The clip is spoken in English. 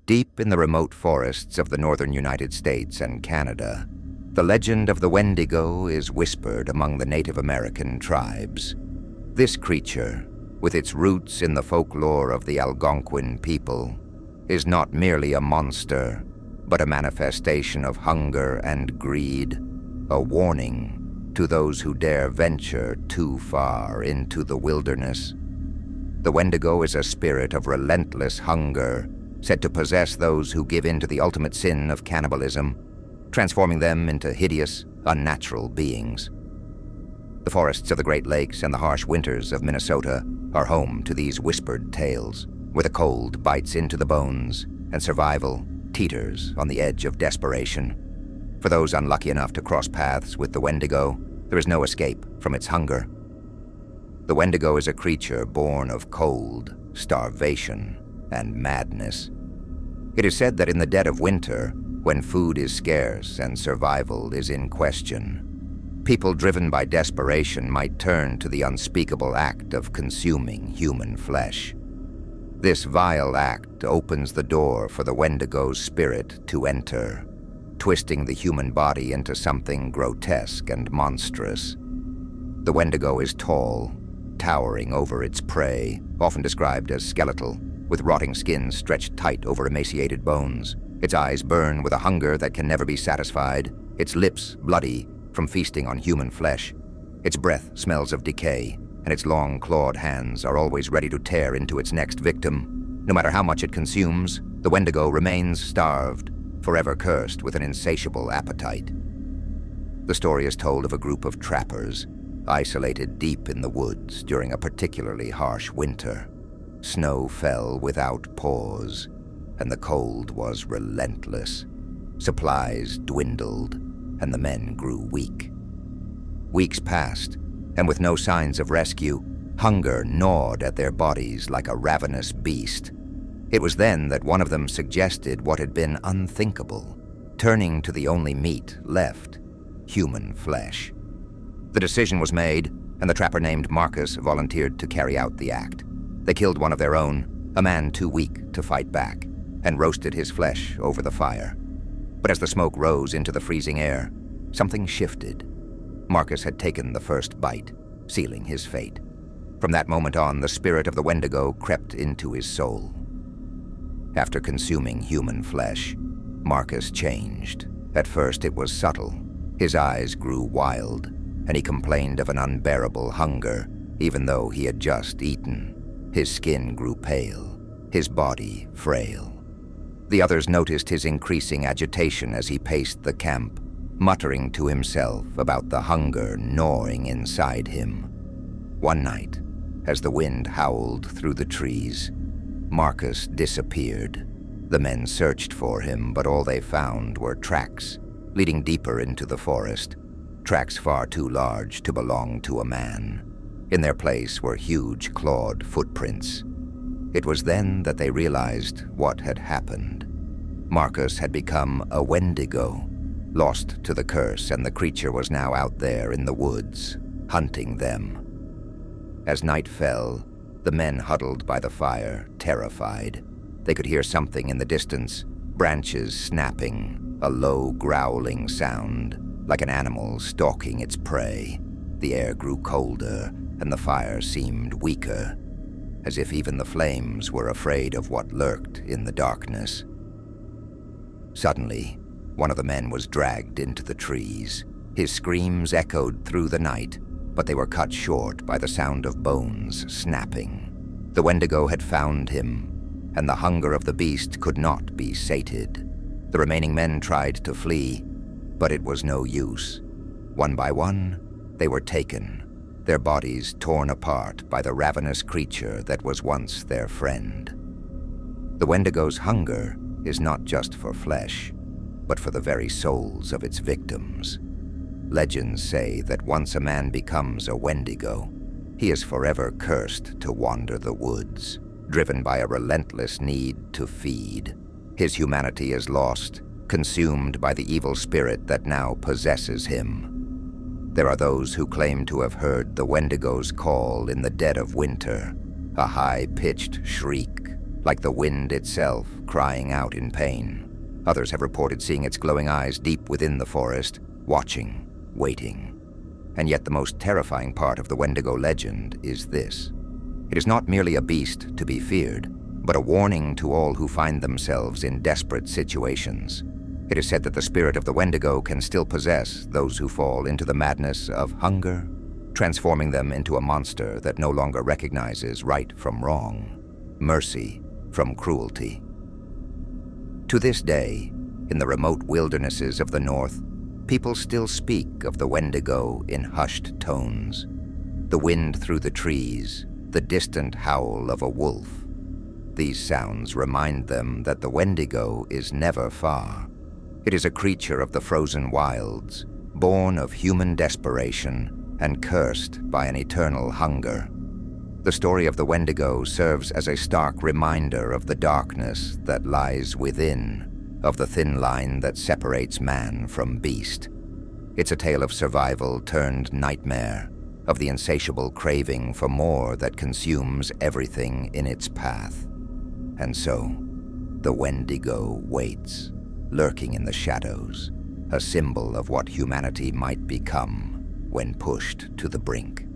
Deep in the remote forests of the northern United States and Canada, the legend of the Wendigo is whispered among the Native American tribes. This creature, with its roots in the folklore of the Algonquin people, is not merely a monster, but a manifestation of hunger and greed, a warning to those who dare venture too far into the wilderness. The Wendigo is a spirit of relentless hunger, said to possess those who give in to the ultimate sin of cannibalism, transforming them into hideous, unnatural beings. The forests of the Great Lakes and the harsh winters of Minnesota are home to these whispered tales, where the cold bites into the bones and survival teeters on the edge of desperation. For those unlucky enough to cross paths with the Wendigo, there is no escape from its hunger. The Wendigo is a creature born of cold, starvation, and madness. It is said that in the dead of winter, when food is scarce and survival is in question, people driven by desperation might turn to the unspeakable act of consuming human flesh. This vile act opens the door for the Wendigo's spirit to enter, twisting the human body into something grotesque and monstrous. The Wendigo is tall, towering over its prey, often described as skeletal, with rotting skin stretched tight over emaciated bones. Its eyes burn with a hunger that can never be satisfied, its lips bloody from feasting on human flesh. Its breath smells of decay, and its long clawed hands are always ready to tear into its next victim. No matter how much it consumes, the Wendigo remains starved, forever cursed with an insatiable appetite. The story is told of a group of trappers, isolated deep in the woods during a particularly harsh winter. Snow fell without pause, and the cold was relentless. Supplies dwindled, and the men grew weak. Weeks passed, and with no signs of rescue, hunger gnawed at their bodies like a ravenous beast. It was then that one of them suggested what had been unthinkable, turning to the only meat left, human flesh. The decision was made, and the trapper named Marcus volunteered to carry out the act. They killed one of their own, a man too weak to fight back, and roasted his flesh over the fire. But as the smoke rose into the freezing air, something shifted. Marcus had taken the first bite, sealing his fate. From that moment on, the spirit of the Wendigo crept into his soul. After consuming human flesh, Marcus changed. At first it was subtle. His eyes grew wild, and he complained of an unbearable hunger, even though he had just eaten. His skin grew pale, his body frail. The others noticed his increasing agitation as he paced the camp, muttering to himself about the hunger gnawing inside him. One night, as the wind howled through the trees, Marcus disappeared. The men searched for him, but all they found were tracks leading deeper into the forest, tracks far too large to belong to a man. In their place were huge clawed footprints. It was then that they realized what had happened. Marcus had become a Wendigo, lost to the curse, and the creature was now out there in the woods, hunting them. As night fell, the men huddled by the fire, terrified. They could hear something in the distance, branches snapping, a low growling sound, like an animal stalking its prey. The air grew colder, and the fire seemed weaker, as if even the flames were afraid of what lurked in the darkness. Suddenly, one of the men was dragged into the trees. His screams echoed through the night, but they were cut short by the sound of bones snapping. The Wendigo had found him, and the hunger of the beast could not be sated. The remaining men tried to flee, but it was no use. One by one, they were taken, their bodies torn apart by the ravenous creature that was once their friend. The Wendigo's hunger is not just for flesh, but for the very souls of its victims. Legends say that once a man becomes a Wendigo, he is forever cursed to wander the woods, driven by a relentless need to feed. His humanity is lost, consumed by the evil spirit that now possesses him. There are those who claim to have heard the Wendigo's call in the dead of winter, a high-pitched shriek, like the wind itself crying out in pain. Others have reported seeing its glowing eyes deep within the forest, watching, waiting. And yet the most terrifying part of the Wendigo legend is this. It is not merely a beast to be feared, but a warning to all who find themselves in desperate situations. It is said that the spirit of the Wendigo can still possess those who fall into the madness of hunger, transforming them into a monster that no longer recognizes right from wrong, mercy from cruelty. To this day, in the remote wildernesses of the North, people still speak of the Wendigo in hushed tones. The wind through the trees, the distant howl of a wolf. These sounds remind them that the Wendigo is never far. It is a creature of the frozen wilds, born of human desperation and cursed by an eternal hunger. The story of the Wendigo serves as a stark reminder of the darkness that lies within, of the thin line that separates man from beast. It's a tale of survival turned nightmare, of the insatiable craving for more that consumes everything in its path. And so, the Wendigo waits, lurking in the shadows, a symbol of what humanity might become when pushed to the brink.